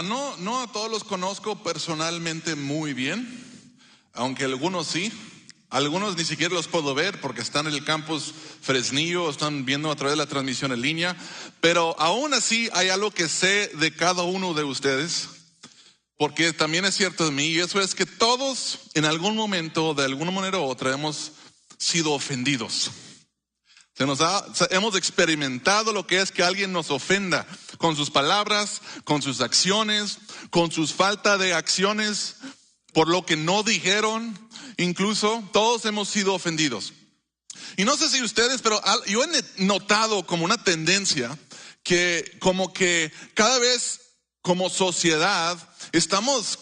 No a todos los conozco personalmente muy bien, aunque algunos sí. Algunos ni siquiera los puedo ver porque están en el campus Fresnillo, están viendo a través de la transmisión en línea. Pero aún así hay algo que sé de cada uno de ustedes, porque también es cierto de mí, y eso es que todos en algún momento, de alguna manera u otra, hemos sido ofendidos. Hemos experimentado lo que es que alguien nos ofenda con sus palabras, con sus acciones, con sus falta de acciones, por lo que no dijeron. Incluso todos hemos sido ofendidos. Y no sé si ustedes, pero yo he notado como una tendencia que como que cada vez como sociedad estamos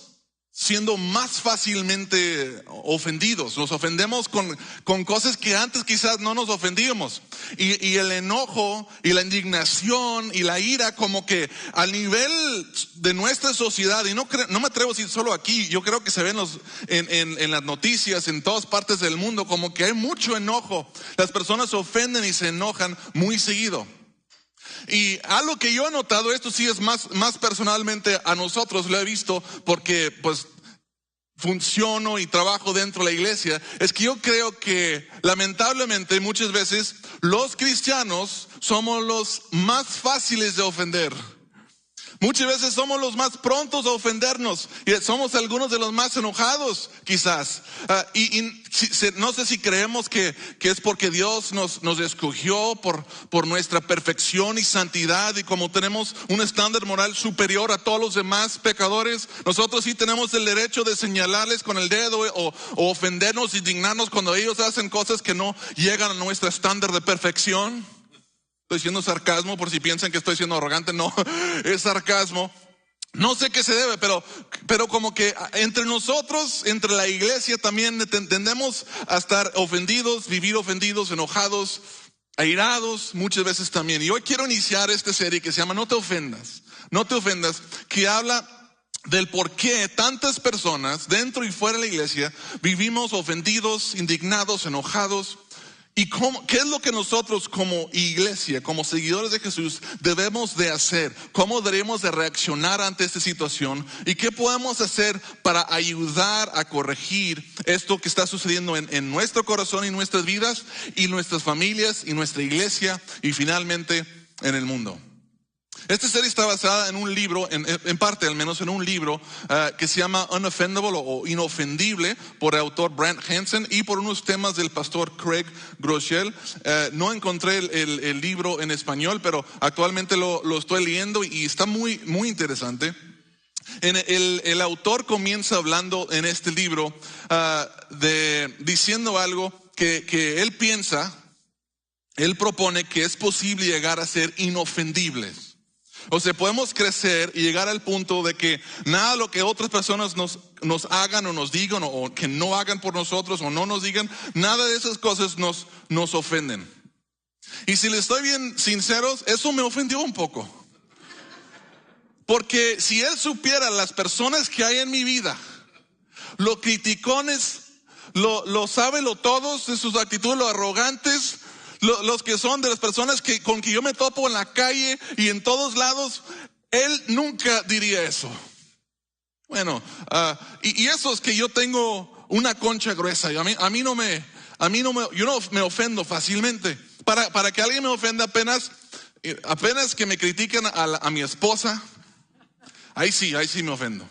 siendo más fácilmente ofendidos. Nos ofendemos con cosas que antes quizás no nos ofendíamos. Y el enojo y la indignación y la ira como que al nivel de nuestra sociedad, y no me atrevo a decir solo aquí, yo creo que se ven en las noticias en todas partes del mundo, como que hay mucho enojo. Las personas se ofenden y se enojan muy seguido. Y algo que yo he notado, esto sí es más personalmente a nosotros, lo he visto porque pues funciono y trabajo dentro de la iglesia, es que yo creo que lamentablemente muchas veces los cristianos somos los más fáciles de ofender. Muchas veces somos los más prontos a ofendernos y somos algunos de los más enojados quizás. No sé si creemos que es porque Dios nos escogió por nuestra perfección y santidad, y como tenemos un estándar moral superior a todos los demás pecadores, nosotros sí tenemos el derecho de señalarles con el dedo o ofendernos, indignarnos cuando ellos hacen cosas que no llegan a nuestro estándar de perfección. Estoy diciendo sarcasmo por si piensan que estoy siendo arrogante. No, es sarcasmo. No sé qué se debe, pero como que entre nosotros, entre la iglesia también tendemos a estar ofendidos, vivir ofendidos, enojados, airados muchas veces también. Y hoy quiero iniciar esta serie que se llama No te ofendas, que habla del por qué tantas personas dentro y fuera de la iglesia vivimos ofendidos, indignados, enojados. ¿Y qué es lo que nosotros como iglesia, como seguidores de Jesús, debemos de hacer? ¿Cómo debemos de reaccionar ante esta situación? ¿Y qué podemos hacer para ayudar a corregir esto que está sucediendo en nuestro corazón y nuestras vidas, y nuestras familias, y nuestra iglesia, y finalmente en el mundo? Esta serie está basada en un libro, en parte al menos en un libro que se llama Unoffendable o Inofendible, por el autor Brant Hansen y por unos temas del pastor Craig Groeschel. No encontré el libro en español, pero actualmente lo estoy leyendo y está muy, muy interesante. El autor comienza hablando en este libro diciendo algo que él propone que es posible llegar a ser inofendibles. O sea, podemos crecer y llegar al punto de que nada de lo que otras personas nos hagan o nos digan, o que no hagan por nosotros o no nos digan, nada de esas cosas nos ofenden. Y si les estoy bien sinceros, eso me ofendió un poco. Porque si él supiera las personas que hay en mi vida, los criticones, los todos de sus actitudes, los arrogantes, los que son de las personas con que yo me topo en la calle y en todos lados, él nunca diría eso. Bueno, y eso es que yo tengo una concha gruesa. Yo no me ofendo fácilmente. Para que alguien me ofenda, apenas que me critiquen a mi esposa, ahí sí me ofendo.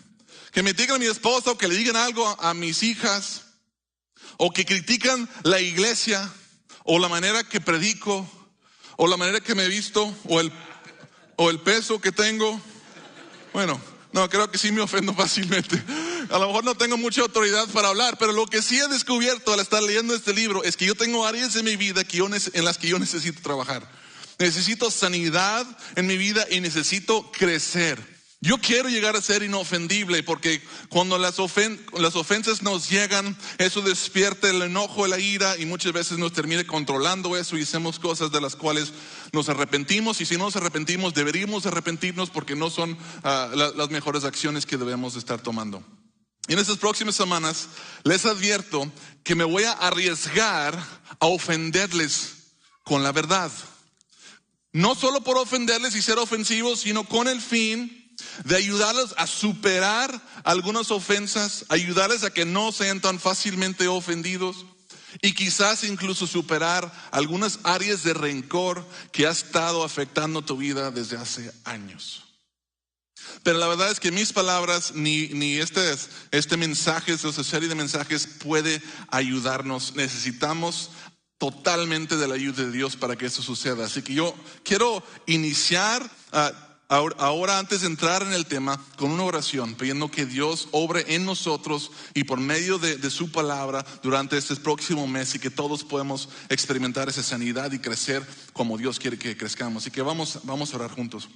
Que me critiquen a mi esposa, o que le digan algo a mis hijas, o que critican la iglesia, o la manera que predico, o la manera que me he visto, o el peso que tengo. Bueno, no, creo que sí me ofendo fácilmente. A lo mejor no tengo mucha autoridad para hablar, pero lo que sí he descubierto al estar leyendo este libro es que yo tengo áreas de mi vida en las que yo necesito trabajar. Necesito sanidad en mi vida y necesito crecer. Yo quiero llegar a ser inofendible, porque cuando las ofensas nos llegan, eso despierta el enojo, la ira, y muchas veces nos termina controlando eso y hacemos cosas de las cuales nos arrepentimos. Y si no nos arrepentimos, deberíamos arrepentirnos, porque no son las mejores acciones que debemos estar tomando. Y en estas próximas semanas les advierto que me voy a arriesgar a ofenderles con la verdad. No solo por ofenderles y ser ofensivos, sino con el fin de ayudarles a superar algunas ofensas, ayudarles a que no sean tan fácilmente ofendidos y quizás incluso superar algunas áreas de rencor que ha estado afectando tu vida desde hace años. Pero la verdad es que mis palabras ni este mensaje, esta serie de mensajes puede ayudarnos. Necesitamos totalmente de la ayuda de Dios para que eso suceda. Así que yo quiero iniciar ahora, antes de entrar en el tema, con una oración, pidiendo que Dios obre en nosotros y por medio de su palabra durante este próximo mes, y que todos podamos experimentar esa sanidad y crecer como Dios quiere que crezcamos. Así que vamos a orar juntos.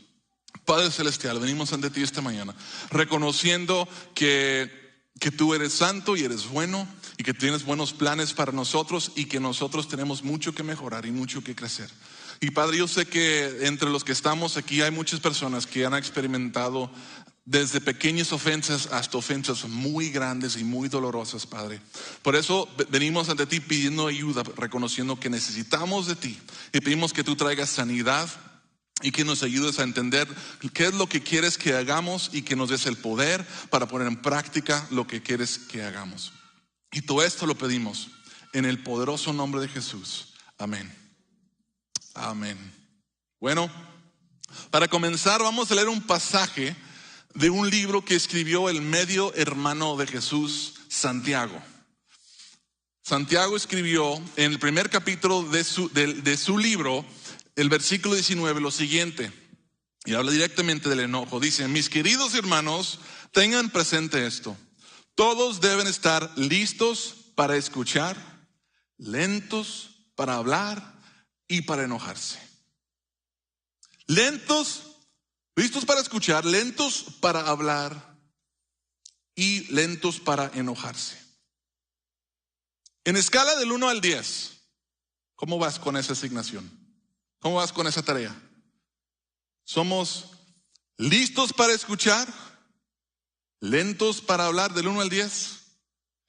Padre Celestial, venimos ante ti esta mañana reconociendo que tú eres santo y eres bueno y que tienes buenos planes para nosotros y que nosotros tenemos mucho que mejorar y mucho que crecer. Y Padre, yo sé que entre los que estamos aquí hay muchas personas que han experimentado desde pequeñas ofensas hasta ofensas muy grandes y muy dolorosas, Padre. Por eso venimos ante ti pidiendo ayuda, reconociendo que necesitamos de ti, y pedimos que tú traigas sanidad y que nos ayudes a entender qué es lo que quieres que hagamos y que nos des el poder para poner en práctica lo que quieres que hagamos. Y todo esto lo pedimos en el poderoso nombre de Jesús. Amén. Amén. Bueno, para comenzar vamos a leer un pasaje de un libro que escribió el medio hermano de Jesús, Santiago. Santiago escribió en el primer capítulo de su libro, el versículo 19, lo siguiente, y habla directamente del enojo. Dice: mis queridos hermanos, tengan presente esto. Todos deben estar listos para escuchar, lentos para hablar y para enojarse. Listos para escuchar, lentos para hablar y lentos para enojarse. En escala del 1 al 10, ¿cómo vas con esa asignación? ¿Cómo vas con esa tarea? ¿Somos listos para escuchar? ¿Lentos para hablar del 1 al 10?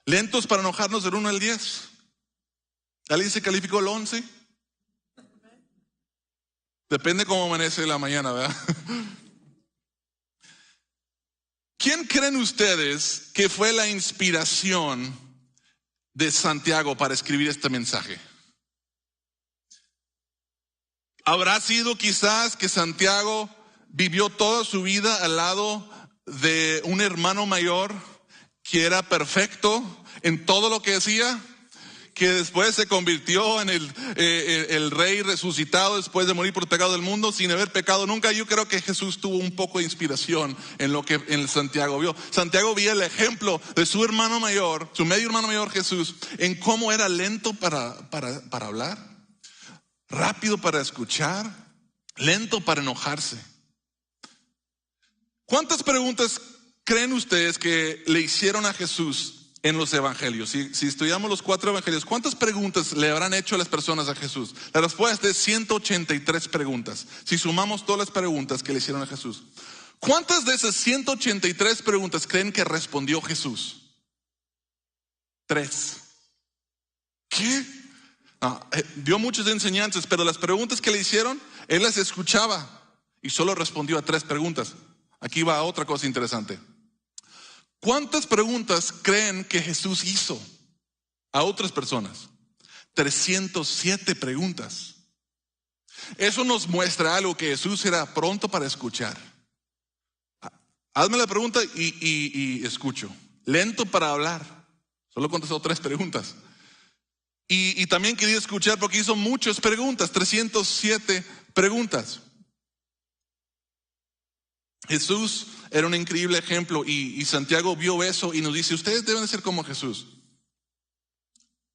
¿Lentos para enojarnos del 1 al 10? ¿Alguien se calificó el 11? Depende cómo amanece la mañana, ¿verdad? ¿Quién creen ustedes que fue la inspiración de Santiago para escribir este mensaje? ¿Habrá sido quizás que Santiago vivió toda su vida al lado de un hermano mayor que era perfecto en todo lo que hacía, que después se convirtió en el rey resucitado después de morir por el pecado del mundo sin haber pecado nunca? Yo creo que Jesús tuvo un poco de inspiración en lo que en Santiago vio. Santiago vio el ejemplo de su hermano mayor, su medio hermano mayor Jesús, en cómo era lento para hablar, rápido para escuchar, lento para enojarse. ¿Cuántas preguntas creen ustedes que le hicieron a Jesús en los evangelios? Si estudiamos los 4 evangelios, ¿cuántas preguntas le habrán hecho las personas a Jesús? La respuesta es 183 preguntas. Si sumamos todas las preguntas que le hicieron a Jesús, ¿cuántas de esas 183 preguntas creen que respondió Jesús? 3. ¿Qué? Dio muchas enseñanzas, pero las preguntas que le hicieron, él las escuchaba y solo respondió a 3 preguntas. Aquí va otra cosa interesante. ¿Cuántas preguntas creen que Jesús hizo a otras personas? 307 preguntas. Eso nos muestra algo, que Jesús era pronto para escuchar. Hazme la pregunta y escucho. Lento para hablar. Solo contestó 3 preguntas. Y también quería escuchar porque hizo muchas preguntas, 307 preguntas. Jesús era un increíble ejemplo y Santiago vio eso y nos dice: ustedes deben de ser como Jesús.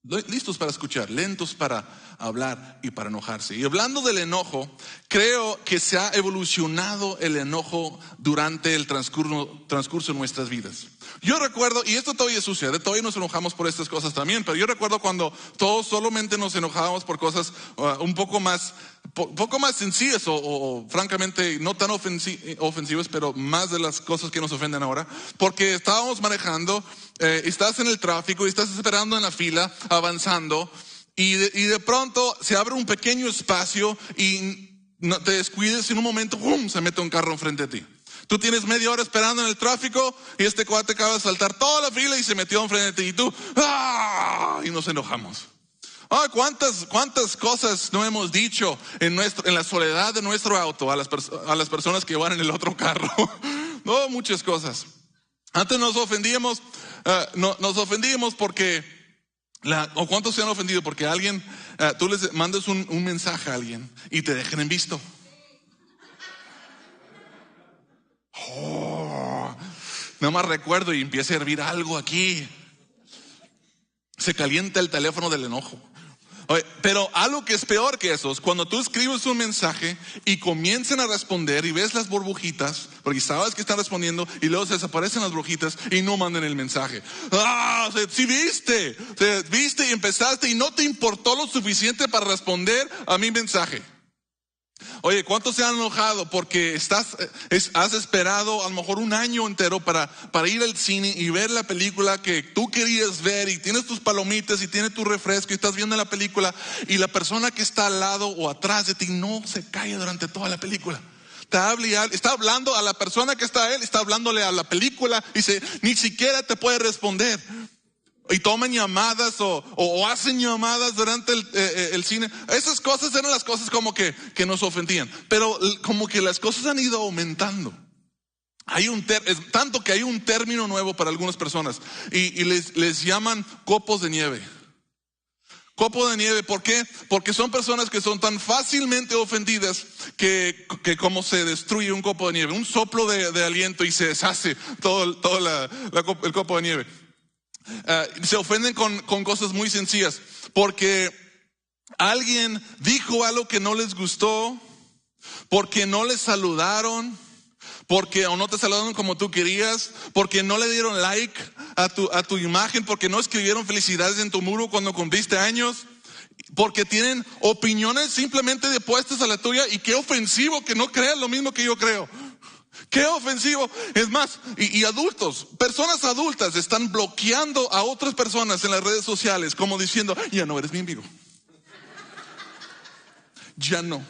Listos para escuchar, lentos para hablar y para enojarse. Y hablando del enojo, creo que se ha evolucionado el enojo durante el transcurso de nuestras vidas. Yo recuerdo, y esto todavía sucede, todavía nos enojamos por estas cosas también, pero yo recuerdo cuando todos solamente nos enojábamos por cosas un poco más sencillas o francamente no tan ofensivas, pero más de las cosas que nos ofenden ahora, porque estábamos manejando, estás en el tráfico y estás esperando en la fila, avanzando, y de pronto se abre un pequeño espacio y no te descuides y en un momento ¡pum!, se mete un carro enfrente de ti. Tú tienes media hora esperando en el tráfico y este cuate acaba de saltar toda la fila y se metió enfrente de ti y tú, ¡ah! Y nos enojamos. Ah, cuántas cosas no hemos dicho en la soledad de nuestro auto a las personas que van en el otro carro. No, muchas cosas. Antes nos ofendíamos, nos ofendíamos porque, o cuántos se han ofendido porque alguien, tú les mandas un mensaje a alguien y te dejan en visto. Oh, nada más recuerdo y empieza a hervir algo aquí. Se calienta el teléfono del enojo. Oye, pero algo que es peor que eso es cuando tú escribes un mensaje y comienzan a responder y ves las burbujitas, porque sabes que están respondiendo y luego se desaparecen las burbujitas y no mandan el mensaje. Ah, o sea, sí viste y empezaste y no te importó lo suficiente para responder a mi mensaje. Oye, ¿cuántos se han enojado porque has esperado a lo mejor un año entero para ir al cine y ver la película que tú querías ver y tienes tus palomitas y tienes tu refresco y estás viendo la película y la persona que está al lado o atrás de ti no se calla durante toda la película? Está hablando a la persona que está está hablándole a la película y ni siquiera te puede responder. Y toman llamadas o hacen llamadas durante el cine. Esas cosas eran las cosas como que nos ofendían. Pero como que las cosas han ido aumentando. Tanto que hay un término nuevo para algunas personas. Y les llaman copos de nieve. Copo de nieve, ¿por qué? Porque son personas que son tan fácilmente ofendidas que como se destruye un copo de nieve. Un soplo de aliento y se deshace todo el copo de nieve. Se ofenden con cosas muy sencillas porque alguien dijo algo que no les gustó, porque no les saludaron, o no te saludaron como tú querías, porque no le dieron like a tu imagen, porque no escribieron felicidades en tu muro cuando cumpliste años, porque tienen opiniones simplemente opuestas a la tuya. Y qué ofensivo que no creas lo mismo que yo creo. Qué ofensivo. Es más, y adultos, personas adultas están bloqueando a otras personas en las redes sociales como diciendo, ya no eres mi amigo. Ya no.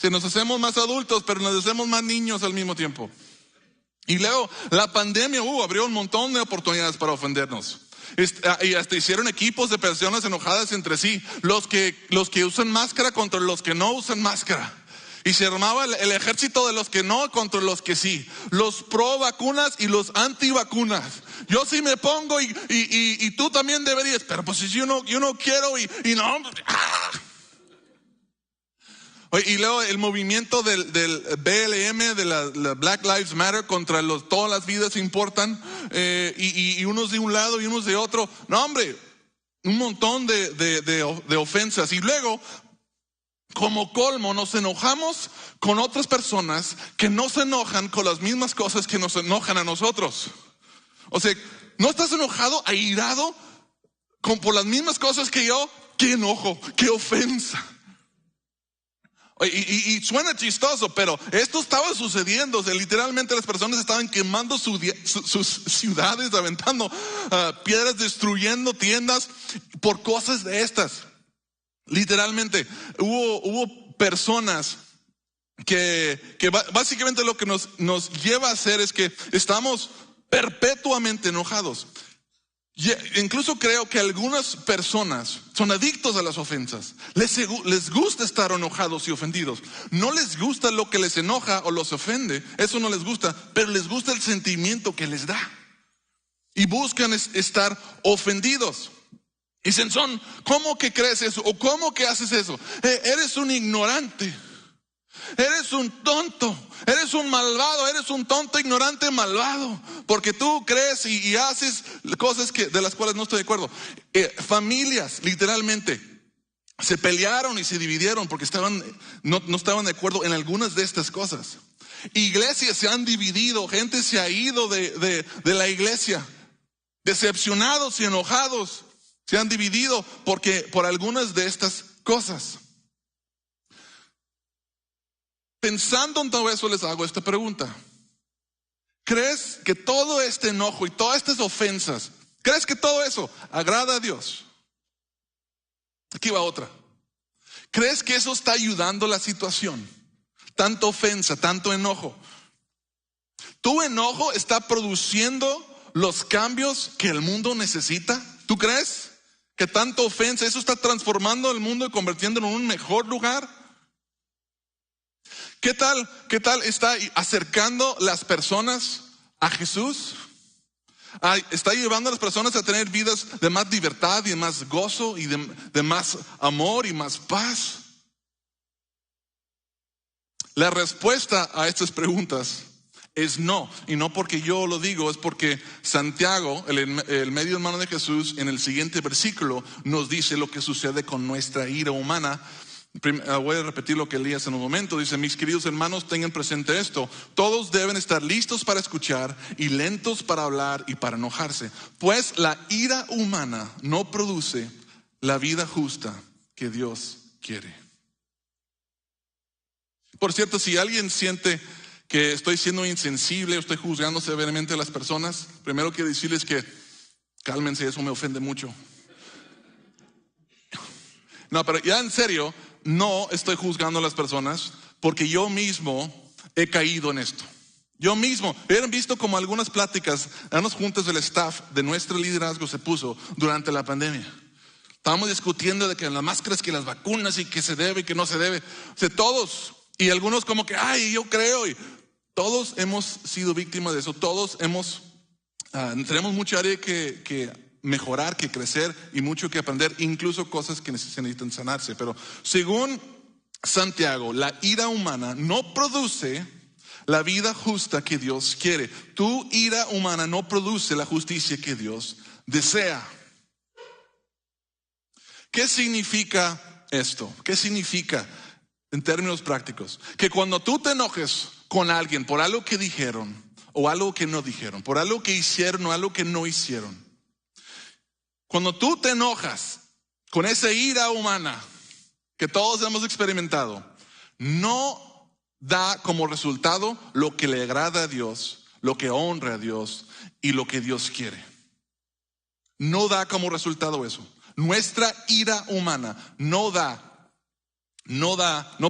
Si nos hacemos más adultos, pero nos hacemos más niños al mismo tiempo. Y luego la pandemia abrió un montón de oportunidades para ofendernos. Y hasta hicieron equipos de personas enojadas entre sí. Los que usan máscara contra los que no usan máscara. Y se armaba el ejército de los que no contra los que sí. Los pro vacunas y los anti vacunas. Yo sí me pongo y tú también deberías. Pero pues si yo no quiero y no. ¡Ah! Y luego el movimiento del BLM, de la Black Lives Matter, contra todas las vidas importan. Y unos de un lado y unos de otro. No, hombre, un montón de ofensas. Y luego, como colmo, nos enojamos con otras personas que no se enojan con las mismas cosas que nos enojan a nosotros. O sea, ¿no estás enojado, airado por las mismas cosas que yo? ¡Qué enojo! ¡Qué ofensa! Y suena chistoso, pero esto estaba sucediendo. O sea, literalmente las personas estaban quemando sus ciudades, aventando piedras, destruyendo tiendas por cosas de estas. Literalmente hubo personas que básicamente lo que nos lleva a hacer es que estamos perpetuamente enojados. Incluso creo que algunas personas son adictos a las ofensas. Les gusta estar enojados y ofendidos. No les gusta lo que les enoja o los ofende. Eso no les gusta, pero les gusta el sentimiento que les da. Y buscan estar ofendidos. Dicen, ¿cómo que crees eso? ¿O cómo que haces eso? Eres un ignorante. Eres un tonto. Eres un malvado. Eres un tonto, ignorante, malvado. Porque tú crees y haces cosas de las cuales no estoy de acuerdo. Familias, literalmente, se pelearon y se dividieron porque no estaban de acuerdo en algunas de estas cosas. Iglesias se han dividido. Gente se ha ido de la iglesia. Decepcionados y enojados. Se han dividido por algunas de estas cosas. Pensando en todo eso, les hago esta pregunta. ¿Crees que todo este enojo y todas estas ofensas, crees que todo eso agrada a Dios? Aquí va otra. ¿Crees que eso está ayudando la situación? Tanto ofensa, tanto enojo. ¿Tu enojo está produciendo los cambios que el mundo necesita? ¿Tú crees que tanta ofensa, eso está transformando el mundo y convirtiéndolo en un mejor lugar? ¿Qué tal está acercando las personas a Jesús? Está llevando a las personas a tener vidas de más libertad y de más gozo y de más amor y más paz. La respuesta a estas preguntas es no, y no porque yo lo digo, es porque Santiago, el medio hermano de Jesús, en el siguiente versículo nos dice lo que sucede con nuestra ira humana. Voy a repetir lo que leí hace un momento. Dice: mis queridos hermanos, tengan presente esto: todos deben estar listos para escuchar y lentos para hablar y para enojarse, pues la ira humana no produce la vida justa que Dios quiere. Por cierto, si alguien siente que estoy siendo insensible o estoy juzgando severamente a las personas, primero quiero decirles que cálmense, eso me ofende mucho. No, pero ya en serio, no estoy juzgando a las personas, porque yo mismo he caído en esto. Yo mismo, hubieran visto como algunas pláticas, algunas juntas del staff de nuestro liderazgo se puso durante la pandemia. Estábamos discutiendo de que las máscaras, que las vacunas y que se debe y que no se debe. O sea, todos, y algunos como que, yo creo, y todos hemos sido víctimas de eso. Todos tenemos mucha área que mejorar, que crecer y mucho que aprender, incluso cosas que se necesitan sanarse. Pero según Santiago, la ira humana no produce la vida justa que Dios quiere. Tu ira humana no produce la justicia que Dios desea. ¿Qué significa esto? ¿Qué significa en términos prácticos? Que cuando tú te enojes con alguien por algo que dijeron o algo que no dijeron, por algo que hicieron o algo que no hicieron, cuando tú te enojas con esa ira humana que todos hemos experimentado, no da como resultado lo que le agrada a Dios, lo que honra a Dios y lo que Dios quiere. No da como resultado eso. Nuestra ira humana no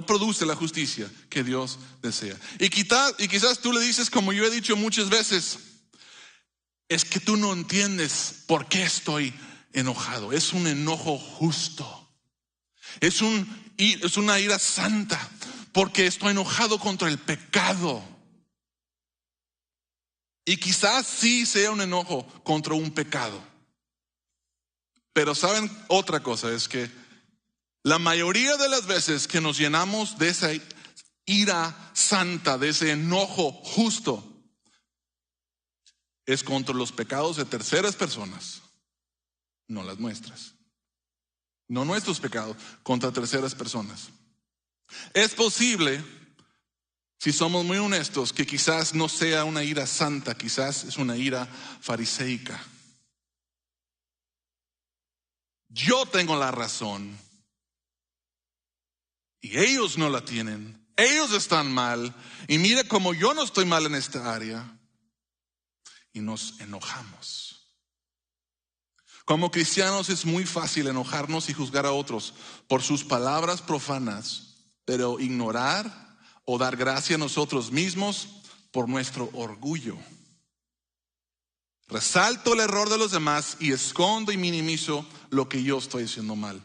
produce la justicia que Dios desea. Y quizás tú le dices, como yo he dicho muchas veces, es que tú no entiendes por qué estoy enojado. Es un enojo justo. Es una ira santa, porque estoy enojado contra el pecado. Y quizás sí sea un enojo contra un pecado. Pero saben, otra cosa es que la mayoría de las veces que nos llenamos de esa ira santa, de ese enojo justo, es contra los pecados de terceras personas, no las nuestras. No nuestros pecados, contra terceras personas. Es posible, si somos muy honestos, que quizás no sea una ira santa, quizás es una ira fariseica. Yo tengo la razón y ellos no la tienen. Ellos están mal y mira cómo yo no estoy mal en esta área. Y nos enojamos. Como cristianos es muy fácil enojarnos y juzgar a otros por sus palabras profanas, pero ignorar o dar gracia a nosotros mismos por nuestro orgullo. Resalto el error de los demás y escondo y minimizo lo que yo estoy haciendo mal.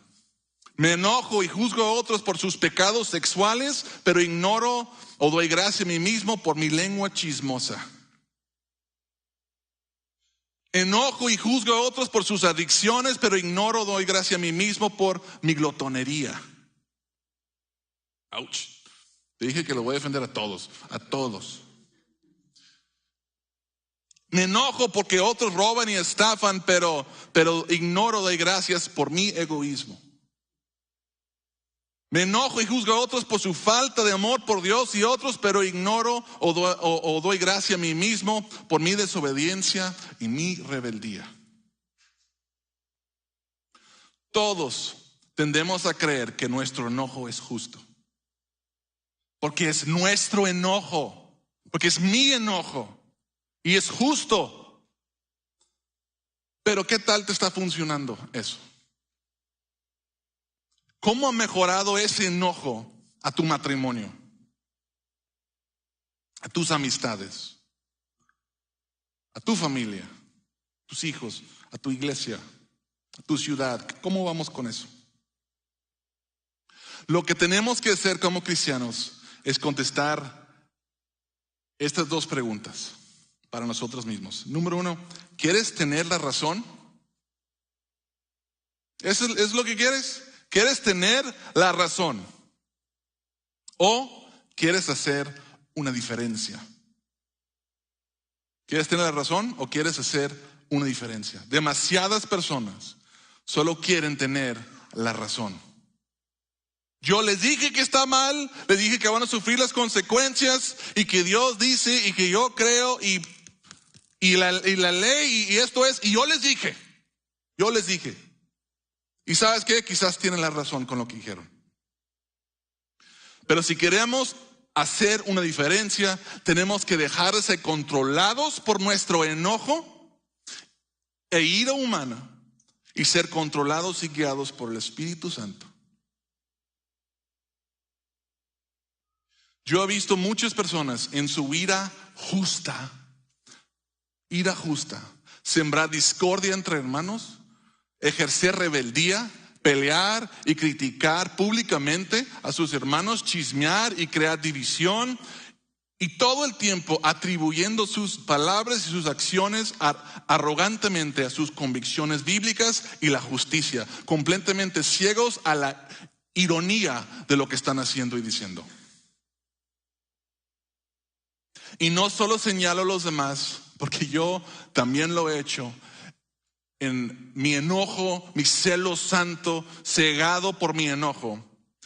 Me enojo y juzgo a otros por sus pecados sexuales, pero ignoro o doy gracia a mí mismo por mi lengua chismosa. Enojo y juzgo a otros por sus adicciones, pero ignoro o doy gracia a mí mismo por mi glotonería. Ouch. Te dije que lo voy a defender a todos, a todos. Me enojo porque otros roban y estafan, pero ignoro, doy gracias por mi egoísmo. Me enojo y juzgo a otros por su falta de amor por Dios y otros, pero ignoro o doy gracia a mí mismo por mi desobediencia y mi rebeldía. Todos tendemos a creer que nuestro enojo es justo. Porque es nuestro enojo, porque es mi enojo. Y es justo. Pero ¿qué tal te está funcionando eso? ¿Cómo ha mejorado ese enojo a tu matrimonio? A tus amistades. a tu familia, a tus hijos, a tu iglesia, a tu ciudad. ¿Cómo vamos con eso? Lo que tenemos que hacer como cristianos es contestar estas dos preguntas para nosotros mismos. Número uno, ¿quieres tener la razón? ¿Eso es lo que quieres? ¿Quieres tener la razón? ¿O quieres hacer una diferencia? ¿Quieres tener la razón o quieres hacer una diferencia? Demasiadas personas solo quieren tener la razón. Yo les dije que está mal, les dije que van a sufrir las consecuencias y que Dios dice y que yo creo y la ley y esto es, y yo les dije. Y ¿sabes qué? Quizás tienen la razón con lo que dijeron. Pero si queremos hacer una diferencia, tenemos que dejar de ser controlados por nuestro enojo e ira humana y ser controlados y guiados por el Espíritu Santo. Yo he visto muchas personas en su ira justa, sembrar discordia entre hermanos, ejercer rebeldía, pelear y criticar públicamente a sus hermanos, chismear y crear división, y todo el tiempo atribuyendo sus palabras y sus acciones arrogantemente a sus convicciones bíblicas y la justicia, completamente ciegos a la ironía de lo que están haciendo y diciendo. Y no solo señalo a los demás, porque yo también lo he hecho, en mi enojo, mi celo santo, cegado por mi enojo.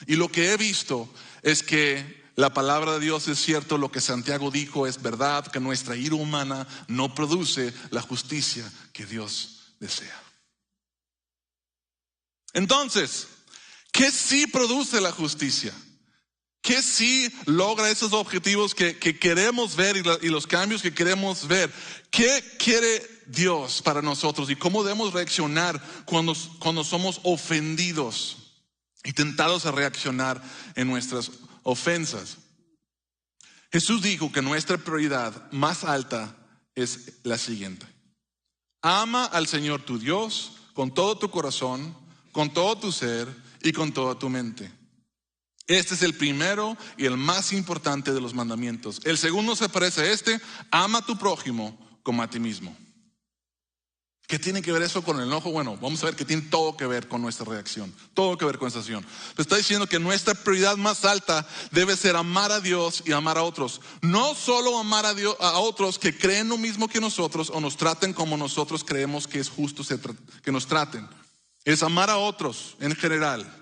Y lo que he visto es que la palabra de Dios es cierto, lo que Santiago dijo es verdad, que nuestra ira humana no produce la justicia que Dios desea. Entonces, ¿qué sí produce la justicia? ¿Qué sí logra esos objetivos que queremos ver y los cambios que queremos ver? ¿Qué quiere Dios para nosotros y cómo debemos reaccionar cuando somos ofendidos y tentados a reaccionar en nuestras ofensas? Jesús dijo que nuestra prioridad más alta es la siguiente: ama al Señor tu Dios con todo tu corazón, con todo tu ser y con toda tu mente. Este es el primero y el más importante de los mandamientos. El segundo se parece a este: ama a tu prójimo como a ti mismo. ¿Qué tiene que ver eso con el enojo? Bueno, vamos a ver que tiene todo que ver con nuestra reacción, todo que ver con esta acción. Pero está diciendo que nuestra prioridad más alta debe ser amar a Dios y amar a otros. No solo amar a otros que creen lo mismo que nosotros o nos traten como nosotros creemos que es justo que nos traten. Es amar a otros en general.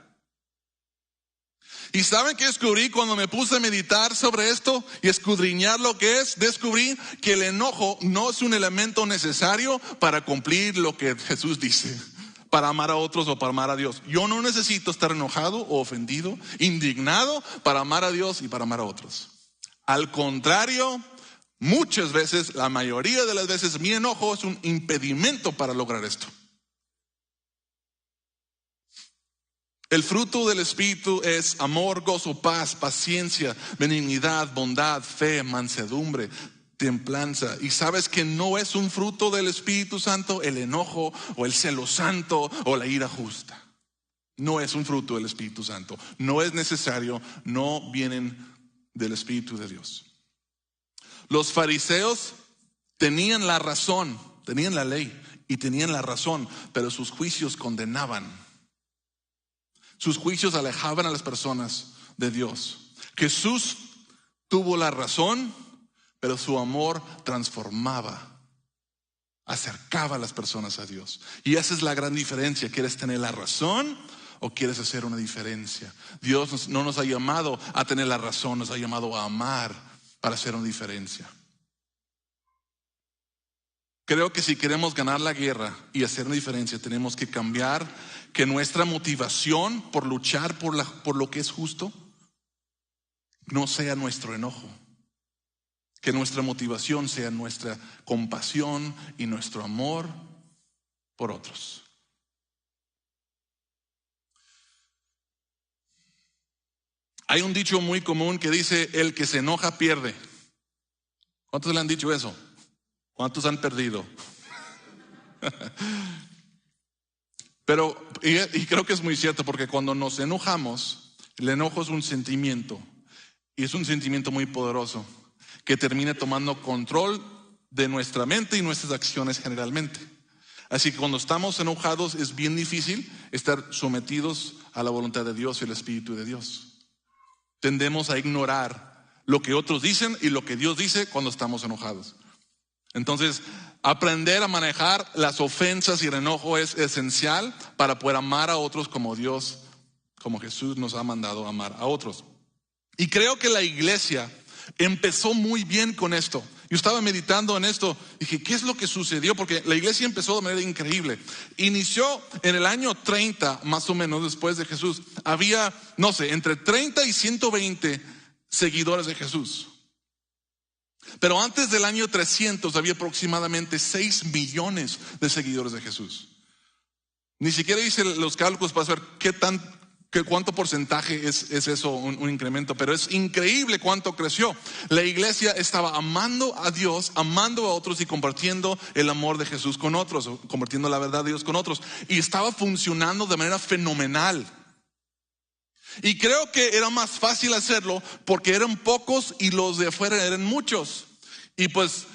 ¿Y saben qué descubrí cuando me puse a meditar sobre esto y escudriñar lo que es? Descubrí que el enojo no es un elemento necesario para cumplir lo que Jesús dice, para amar a otros o para amar a Dios. Yo no necesito estar enojado o ofendido, indignado para amar a Dios y para amar a otros. Al contrario, muchas veces, la mayoría de las veces, mi enojo es un impedimento para lograr esto. El fruto del Espíritu es amor, gozo, paz, paciencia, benignidad, bondad, fe, mansedumbre, templanza. Y sabes que no es un fruto del Espíritu Santo el enojo o el celo santo o la ira justa. No es un fruto del Espíritu Santo. No es necesario, no vienen del Espíritu de Dios. Los fariseos tenían la razón, tenían la ley y tenían la razón, pero sus juicios condenaban. Sus juicios alejaban a las personas de Dios. Jesús tuvo la razón, pero su amor transformaba, acercaba a las personas a Dios. Y esa es la gran diferencia. ¿Quieres tener la razón o quieres hacer una diferencia? Dios no nos ha llamado a tener la razón, nos ha llamado a amar para hacer una diferencia. Creo que si queremos ganar la guerra y hacer una diferencia, tenemos que cambiar que nuestra motivación por luchar por lo que es justo no sea nuestro enojo. Que nuestra motivación sea nuestra compasión y nuestro amor por otros. Hay un dicho muy común que dice: el que se enoja pierde. ¿Cuántos le han dicho eso? ¿Cuántos han perdido? Pero, y creo que es muy cierto, porque cuando nos enojamos, el enojo es un sentimiento, y es un sentimiento muy poderoso, que termina tomando control de nuestra mente y nuestras acciones generalmente. Así que cuando estamos enojados es bien difícil estar sometidos a la voluntad de Dios y el Espíritu de Dios. Tendemos a ignorar lo que otros dicen y lo que Dios dice cuando estamos enojados. Entonces, aprender a manejar las ofensas y el enojo es esencial para poder amar a otros como Dios, como Jesús nos ha mandado a amar a otros. Y creo que la iglesia empezó muy bien con esto. Yo estaba meditando en esto, dije, ¿qué es lo que sucedió? Porque la iglesia empezó de manera increíble. Inició en el año 30, más o menos, después de Jesús. Había, no sé, entre 30 y 120 seguidores de Jesús. Pero antes del año 300 había aproximadamente 6 millones de seguidores de Jesús. Ni siquiera hice los cálculos para saber cuánto porcentaje es eso, un incremento, pero es increíble cuánto creció. La iglesia estaba amando a Dios, amando a otros y compartiendo el amor de Jesús con otros, compartiendo la verdad de Dios con otros. Y estaba funcionando de manera fenomenal. Y creo que era más fácil hacerlo porque eran pocos y los de afuera eran muchos. Y pues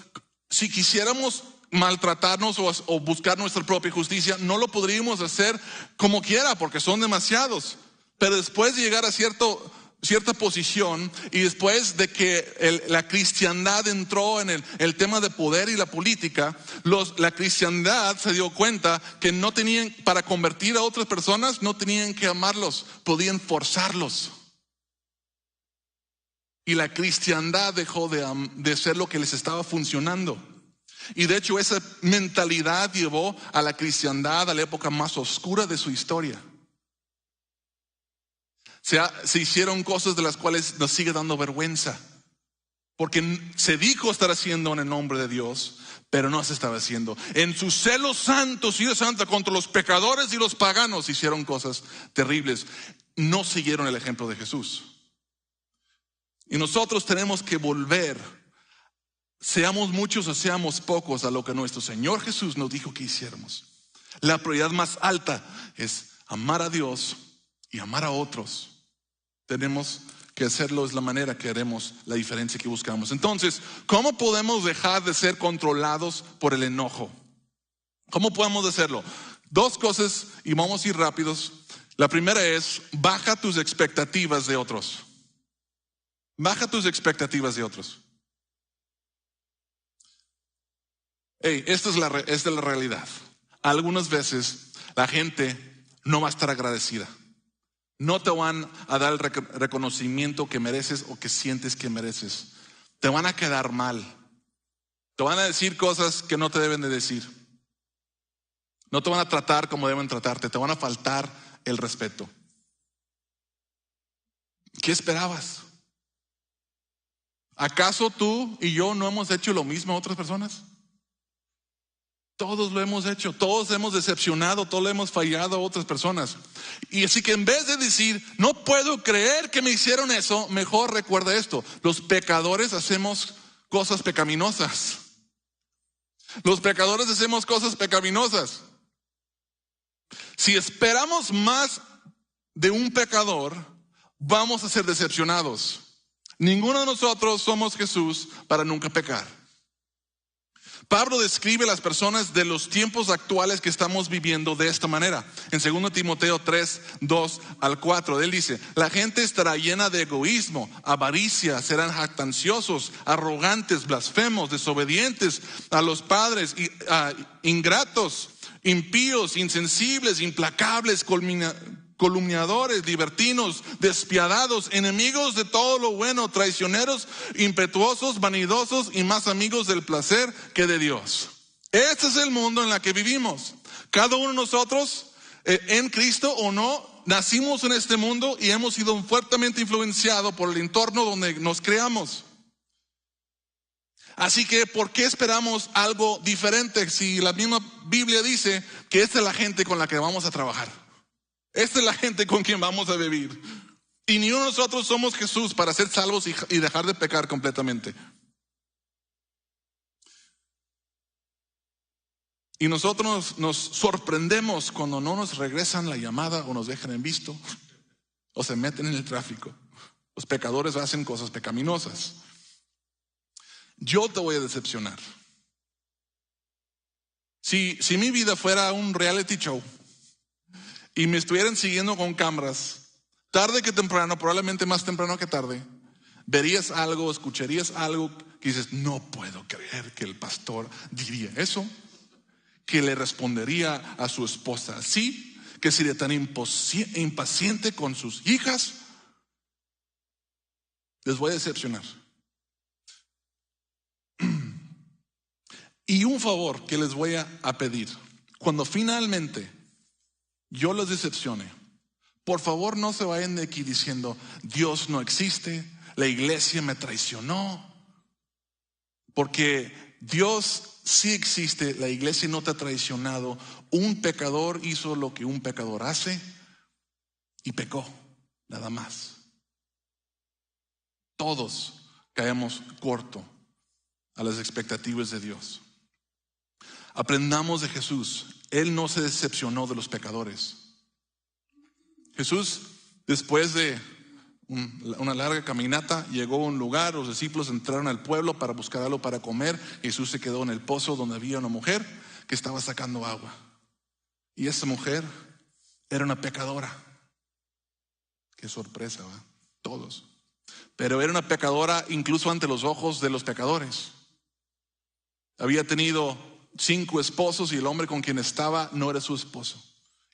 si quisiéramos maltratarnos o buscar nuestra propia justicia, no lo podríamos hacer como quiera porque son demasiados. Pero después de llegar a cierta posición y después de que la cristiandad entró en el tema de poder y la política, la cristiandad se dio cuenta que no tenían, para convertir a otras personas, no tenían que amarlos, podían forzarlos. Y la cristiandad dejó de ser lo que les estaba funcionando. Y de hecho esa mentalidad llevó a la cristiandad a la época más oscura de su historia. Se hicieron cosas de las cuales nos sigue dando vergüenza. Porque se dijo estar haciendo en el nombre de Dios, pero no se estaba haciendo. En sus celos santos y de santa contra los pecadores y los paganos hicieron cosas terribles. No siguieron el ejemplo de Jesús. Y nosotros tenemos que volver, seamos muchos o seamos pocos, a lo que nuestro Señor Jesús nos dijo que hiciéramos. La prioridad más alta es amar a Dios y amar a otros. Tenemos que hacerlo, es la manera que haremos la diferencia que buscamos. Entonces, ¿cómo podemos dejar de ser controlados por el enojo? ¿Cómo podemos hacerlo? 2 cosas y vamos a ir rápidos. La primera es, baja tus expectativas de otros. Baja tus expectativas de otros. Esta es la realidad. Algunas veces la gente no va a estar agradecida. No te van a dar el reconocimiento que mereces o que sientes que mereces. Te van a quedar mal. Te van a decir cosas que no te deben de decir. No te van a tratar como deben tratarte. Te van a faltar el respeto. ¿Qué esperabas? ¿Acaso tú y yo no hemos hecho lo mismo a otras personas? Todos lo hemos hecho, todos hemos decepcionado, todos le hemos fallado a otras personas. Y así que en vez de decir, no puedo creer que me hicieron eso, mejor recuerda esto: los pecadores hacemos cosas pecaminosas. Los pecadores hacemos cosas pecaminosas. Si esperamos más de un pecador, vamos a ser decepcionados. Ninguno de nosotros somos Jesús para nunca pecar. Pablo describe a las personas de los tiempos actuales que estamos viviendo de esta manera. En 2 Timoteo 3, 2 al 4, él dice: la gente estará llena de egoísmo, avaricia, serán jactanciosos, arrogantes, blasfemos, desobedientes a los padres, ingratos, impíos, insensibles, implacables, calumniadores, libertinos, despiadados, enemigos de todo lo bueno, traicioneros, impetuosos, vanidosos y más amigos del placer que de Dios. Este es el mundo en el que vivimos. Cada uno de nosotros, en Cristo o no, nacimos en este mundo y hemos sido fuertemente influenciados por el entorno donde nos creamos. Así que, ¿por qué esperamos algo diferente si la misma Biblia dice que esta es la gente con la que vamos a trabajar? Esta es la gente con quien vamos a vivir. Y ni uno de nosotros somos Jesús para ser salvos y dejar de pecar completamente. Y nosotros nos sorprendemos cuando no nos regresan la llamada o nos dejan en visto o se meten en el tráfico. Los pecadores hacen cosas pecaminosas. Yo te voy a decepcionar. Si mi vida fuera un reality show y me estuvieran siguiendo con cámaras, tarde que temprano, probablemente más temprano que tarde, verías algo, escucharías algo que dices, no puedo creer que el pastor diría eso, que le respondería a su esposa así, que sería tan impaciente con sus hijas. Les voy a decepcionar. Y un favor que les voy a pedir, cuando finalmente yo los decepcione, por favor no se vayan de aquí diciendo, Dios no existe, la iglesia me traicionó, porque Dios sí existe, la iglesia no te ha traicionado. Un pecador hizo lo que un pecador hace y pecó, nada más. Todos caemos corto a las expectativas de Dios. Aprendamos de Jesús. Él no se decepcionó de los pecadores. Jesús, después de una larga caminata, llegó a un lugar. Los discípulos entraron al pueblo para buscar algo para comer. Jesús se quedó en el pozo donde había una mujer que estaba sacando agua. Y esa mujer era una pecadora. Qué sorpresa, ¿verdad? Todos. Pero era una pecadora incluso ante los ojos de los pecadores. Había tenido 5 esposos y el hombre con quien estaba no era su esposo.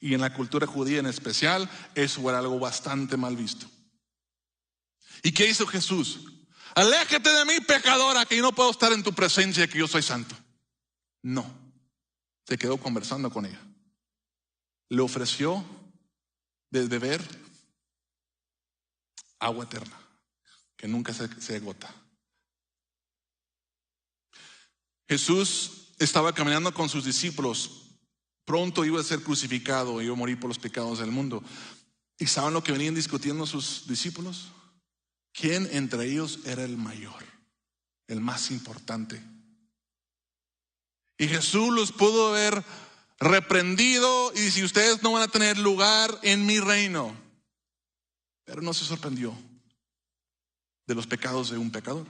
Y en la cultura judía en especial, eso era algo bastante mal visto. ¿Y qué hizo Jesús? Aléjate de mí, pecadora, que yo no puedo estar en tu presencia, que yo soy santo. No, se quedó conversando con ella. Le ofreció de beber agua eterna, que nunca se agota. Jesús estaba caminando con sus discípulos. Pronto iba a ser crucificado y iba a morir por los pecados del mundo. ¿Y saben lo que venían discutiendo sus discípulos? ¿Quién entre ellos era el mayor, el más importante? Y Jesús los pudo haber reprendido y si ustedes no van a tener lugar en mi reino. Pero no se sorprendió de los pecados de un pecador.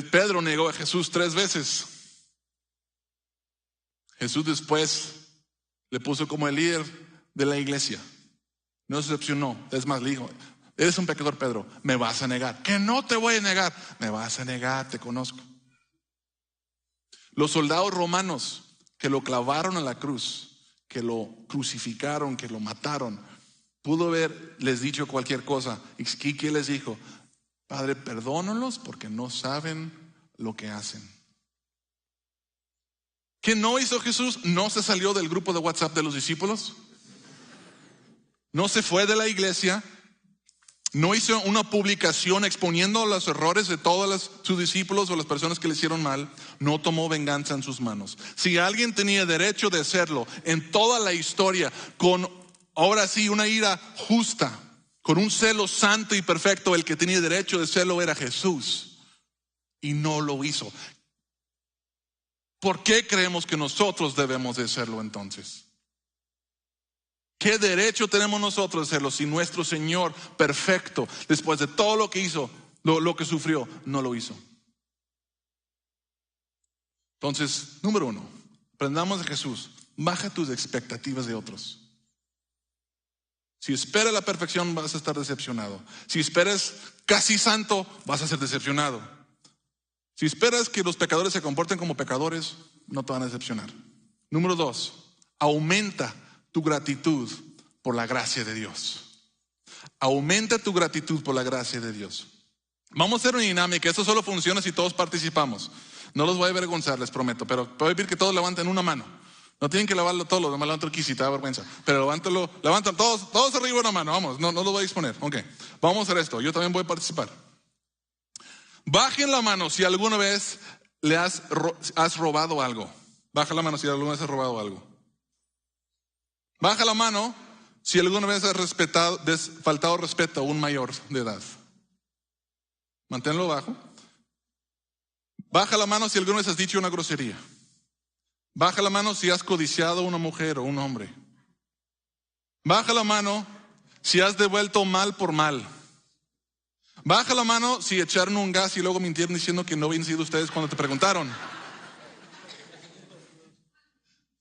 Pedro negó a Jesús 3 veces. Jesús después le puso como el líder de la iglesia. No se decepcionó. Es más, le dijo, eres un pecador, Pedro, me vas a negar. Que no te voy a negar. Me vas a negar, te conozco. Los soldados romanos que lo clavaron a la cruz, que lo crucificaron, que lo mataron, pudo haberles dicho cualquier cosa. ¿Y qué les dijo? Padre, perdónalos porque no saben lo que hacen. ¿Qué no hizo Jesús? No se salió del grupo de WhatsApp de los discípulos. No se fue de la iglesia. No hizo una publicación exponiendo los errores de todos sus discípulos o las personas que le hicieron mal. No tomó venganza en sus manos. Si alguien tenía derecho de hacerlo en toda la historia, con ahora sí una ira justa, con un celo santo y perfecto, el que tenía derecho de hacerlo era Jesús. Y no lo hizo. ¿Por qué creemos que nosotros debemos de hacerlo entonces? ¿Qué derecho tenemos nosotros de hacerlo si nuestro Señor perfecto, después de todo lo que hizo, lo que sufrió, no lo hizo? Entonces, número 1, aprendamos de Jesús. Baja tus expectativas de otros. Si esperas la perfección, vas a estar decepcionado. Si esperas casi santo, vas a ser decepcionado. Si esperas que los pecadores se comporten como pecadores, no te van a decepcionar. Número 2, aumenta tu gratitud por la gracia de Dios. Aumenta tu gratitud por la gracia de Dios. Vamos a hacer una dinámica. Esto solo funciona si todos participamos. No los voy a avergonzar, les prometo. Pero voy a pedir que todos levanten una mano. No tienen que levantarlo todos, no me levanto aquí si te da vergüenza. Pero levantan todos arriba una mano. Vamos, no lo voy a exponer. Ok, vamos a hacer esto. Yo también voy a participar. Bajen la mano si alguna vez le has robado algo. Baja la mano si alguna vez has robado algo. Baja la mano si alguna vez has faltado respeto a un mayor de edad. Manténlo bajo. Baja la mano si alguna vez has dicho una grosería. Baja la mano si has codiciado a una mujer o un hombre. Baja la mano si has devuelto mal por mal. Baja la mano si echaron un gas y luego mintieron diciendo que no habían sido ustedes cuando te preguntaron.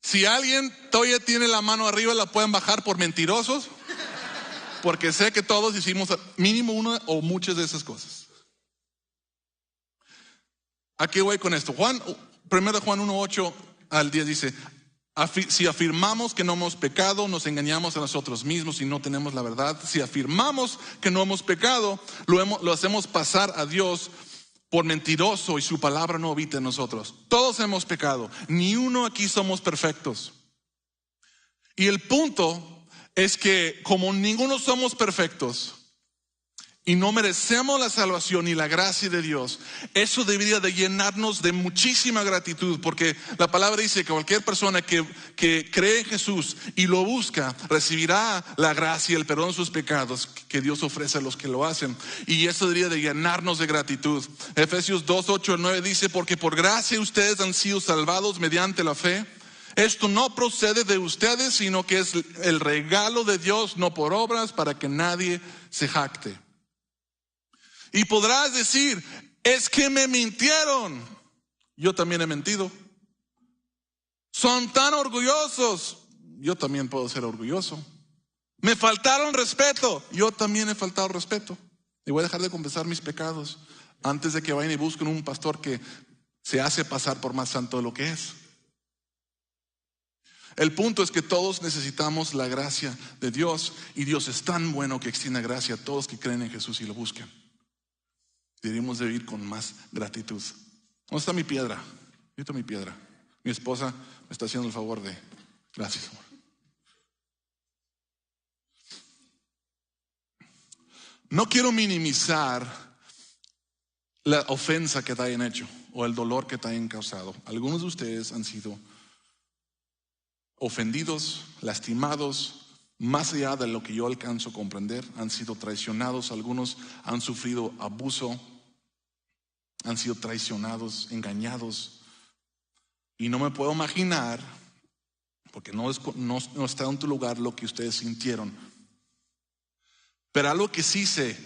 Si alguien todavía tiene la mano arriba, la pueden bajar por mentirosos, porque sé que todos hicimos mínimo una o muchas de esas cosas. ¿A qué voy con esto? 1 Juan 1:8 al 10 dice: si afirmamos que no hemos pecado, nos engañamos a nosotros mismos y no tenemos la verdad. Si afirmamos que no hemos pecado, lo hacemos pasar a Dios por mentiroso y su palabra no habita en nosotros. Todos hemos pecado, ni uno aquí somos perfectos. Y el punto es que como ninguno somos perfectos y no merecemos la salvación y la gracia de Dios, eso debería de llenarnos de muchísima gratitud, porque la palabra dice que cualquier persona que cree en Jesús y lo busca, recibirá la gracia y el perdón de sus pecados que Dios ofrece a los que lo hacen. Y eso debería de llenarnos de gratitud. Efesios 2:8-9 dice: porque por gracia ustedes han sido salvados mediante la fe. Esto no procede de ustedes, sino que es el regalo de Dios, no por obras, para que nadie se jacte. Y podrás decir: es que me mintieron. Yo también he mentido. Son tan orgullosos. Yo también puedo ser orgulloso. Me faltaron respeto. Yo también he faltado respeto. Y voy a dejar de confesar mis pecados antes de que vayan y busquen un pastor que se hace pasar por más santo de lo que es. El punto es que todos necesitamos la gracia de Dios, y Dios es tan bueno que extiende gracia a todos que creen en Jesús y lo buscan. Deberíamos de vivir con más gratitud. ¿Dónde está mi piedra? Yo tengo mi piedra. Mi esposa me está haciendo el favor de... Gracias, amor. No quiero minimizar la ofensa que te hayan hecho o el dolor que te hayan causado. Algunos de ustedes han sido ofendidos, lastimados, más allá de lo que yo alcanzo a comprender. Han sido traicionados, algunos han sufrido abuso, han sido traicionados, engañados. Y no me puedo imaginar, porque no está en tu lugar lo que ustedes sintieron. Pero algo que sí sé,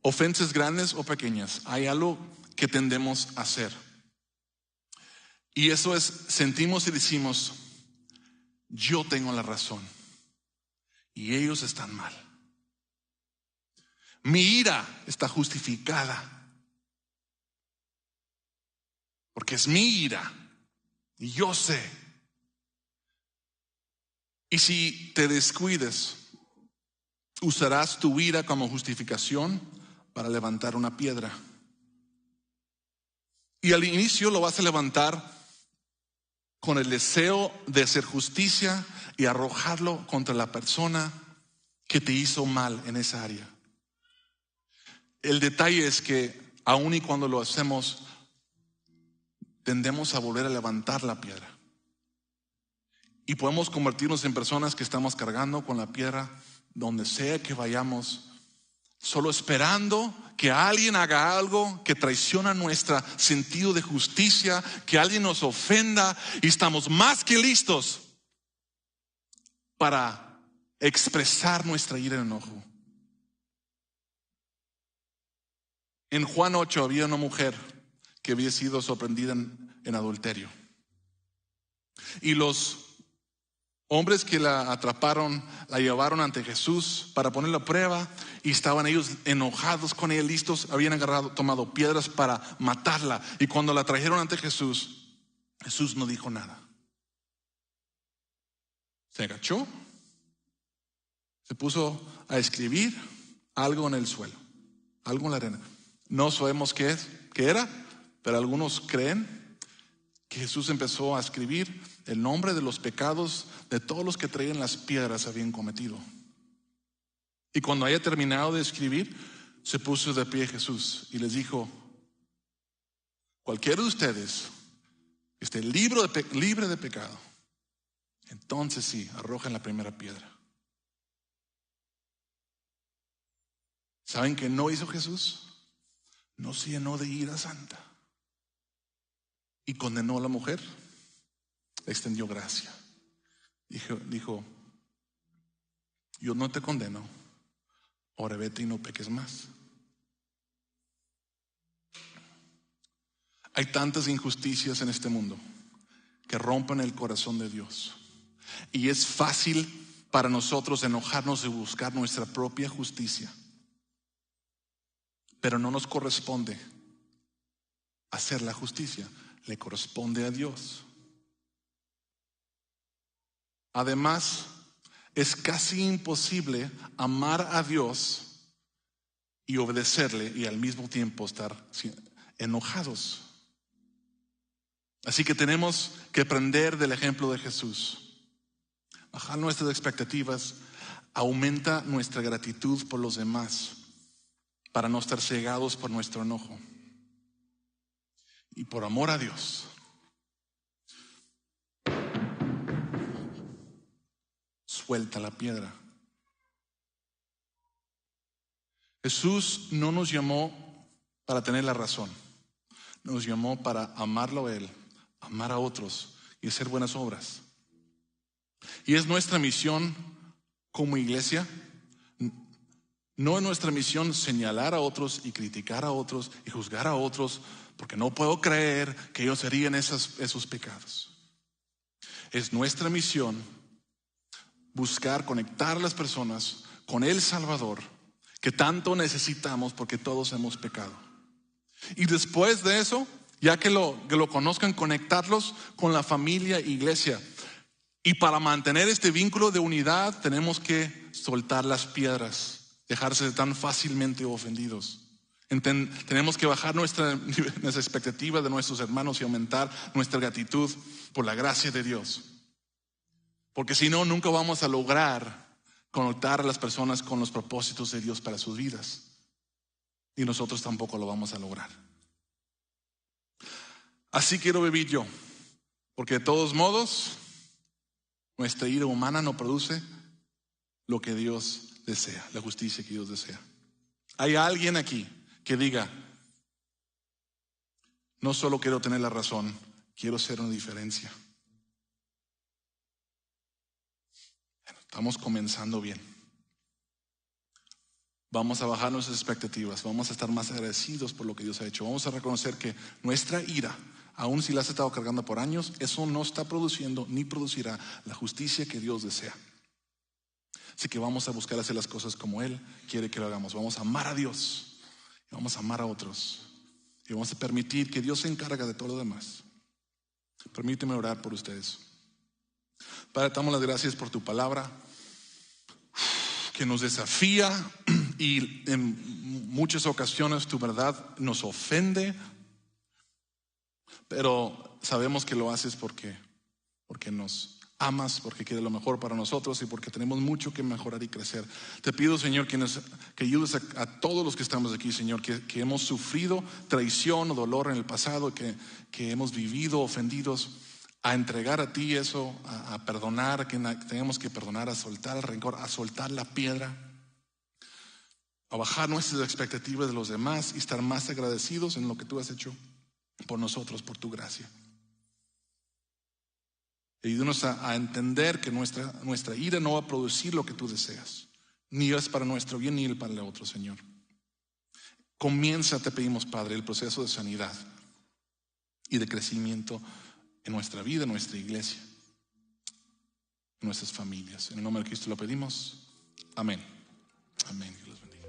ofensas grandes o pequeñas, hay algo que tendemos a hacer. Y eso es, sentimos y decimos: yo tengo la razón y ellos están mal. Mi ira está justificada porque es mi ira y yo sé. Y si te descuides, usarás tu ira como justificación para levantar una piedra. Y al inicio lo vas a levantar con el deseo de hacer justicia y arrojarlo contra la persona que te hizo mal en esa área. El detalle es que aun y cuando lo hacemos, tendemos a volver a levantar la piedra. Y podemos convertirnos en personas que estamos cargando con la piedra donde sea que vayamos, solo esperando que alguien haga algo que traiciona nuestro sentido de justicia, que alguien nos ofenda, y estamos más que listos para expresar nuestra ira y enojo. En Juan 8 había una mujer que había sido sorprendida en adulterio. Y los hombres que la atraparon, la llevaron ante Jesús para ponerla a prueba, y estaban ellos enojados con ella, listos, habían tomado piedras para matarla. Y cuando la trajeron ante Jesús, Jesús no dijo nada. Se agachó, se puso a escribir algo en el suelo, algo en la arena. No sabemos qué era, pero algunos creen que Jesús empezó a escribir el nombre de los pecados de todos los que traían las piedras habían cometido. Y cuando haya terminado de escribir, se puso de pie Jesús y les dijo: cualquiera de ustedes que esté libre de pecado, entonces sí, arrojen la primera piedra. ¿Saben qué no hizo Jesús? No se llenó de ira santa. y condenó a la mujer. Le extendió gracia. Dijo, yo no te condeno, ahora vete y no peques más. Hay tantas injusticias en este mundo que rompen el corazón de Dios. Y es fácil para nosotros enojarnos y buscar nuestra propia justicia. Pero no nos corresponde hacer la justicia, le corresponde a Dios. Además, es casi imposible amar a Dios y obedecerle y al mismo tiempo estar enojados. Así que tenemos que aprender del ejemplo de Jesús. Bajar nuestras expectativas aumenta nuestra gratitud por los demás para no estar cegados por nuestro enojo. Y por amor a Dios, suelta la piedra. Jesús no nos llamó para tener la razón. Nos llamó para amarlo a Él, amar a otros y hacer buenas obras. Y es nuestra misión como iglesia. No es nuestra misión señalar a otros y criticar a otros y juzgar a otros, porque no puedo creer que ellos harían esos pecados. Es nuestra misión buscar conectar a las personas con el Salvador que tanto necesitamos, porque todos hemos pecado. Y después de eso, ya que lo conozcan, conectarlos con la familia e iglesia. Y para mantener este vínculo de unidad tenemos que soltar las piedras, dejarse de tan fácilmente ofendidos. Tenemos que bajar nuestra expectativa de nuestros hermanos y aumentar nuestra gratitud por la gracia de Dios. Porque si no, nunca vamos a lograr conectar a las personas con los propósitos de Dios para sus vidas. Y nosotros tampoco lo vamos a lograr. Así quiero vivir yo, porque de todos modos nuestra ira humana no produce lo que Dios desea, la justicia que Dios desea. Hay alguien aquí que diga, no solo quiero tener la razón, quiero ser una diferencia. Bueno, estamos comenzando bien. Vamos a bajar nuestras expectativas, vamos a estar más agradecidos por lo que Dios ha hecho. Vamos a reconocer que nuestra ira, aun si la has estado cargando por años, eso no está produciendo ni producirá la justicia que Dios desea. Así que vamos a buscar hacer las cosas como Él quiere que lo hagamos. Vamos a amar a Dios, y vamos a amar a otros, y vamos a permitir que Dios se encargue de todo lo demás. Permíteme orar por ustedes. Padre, te damos las gracias por tu palabra, que nos desafía y en muchas ocasiones tu verdad nos ofende, pero sabemos que lo haces porque nos amas, porque quieres lo mejor para nosotros y porque tenemos mucho que mejorar y crecer. Te pido, Señor, que ayudes a todos los que estamos aquí, Señor, que hemos sufrido traición o dolor en el pasado, que hemos vivido ofendidos, a entregar a ti eso, a perdonar, a que tenemos que perdonar, a soltar el rencor, a soltar la piedra, a bajar nuestras expectativas de los demás y estar más agradecidos en lo que tú has hecho por nosotros, por tu gracia. Ayúdanos a entender que nuestra ira no va a producir lo que tú deseas, ni es para nuestro bien ni para el otro, Señor. Comienza, te pedimos, Padre, el proceso de sanidad y de crecimiento en nuestra vida, en nuestra iglesia, en nuestras familias. En el nombre de Cristo lo pedimos. Amén. Amén. Dios los bendiga.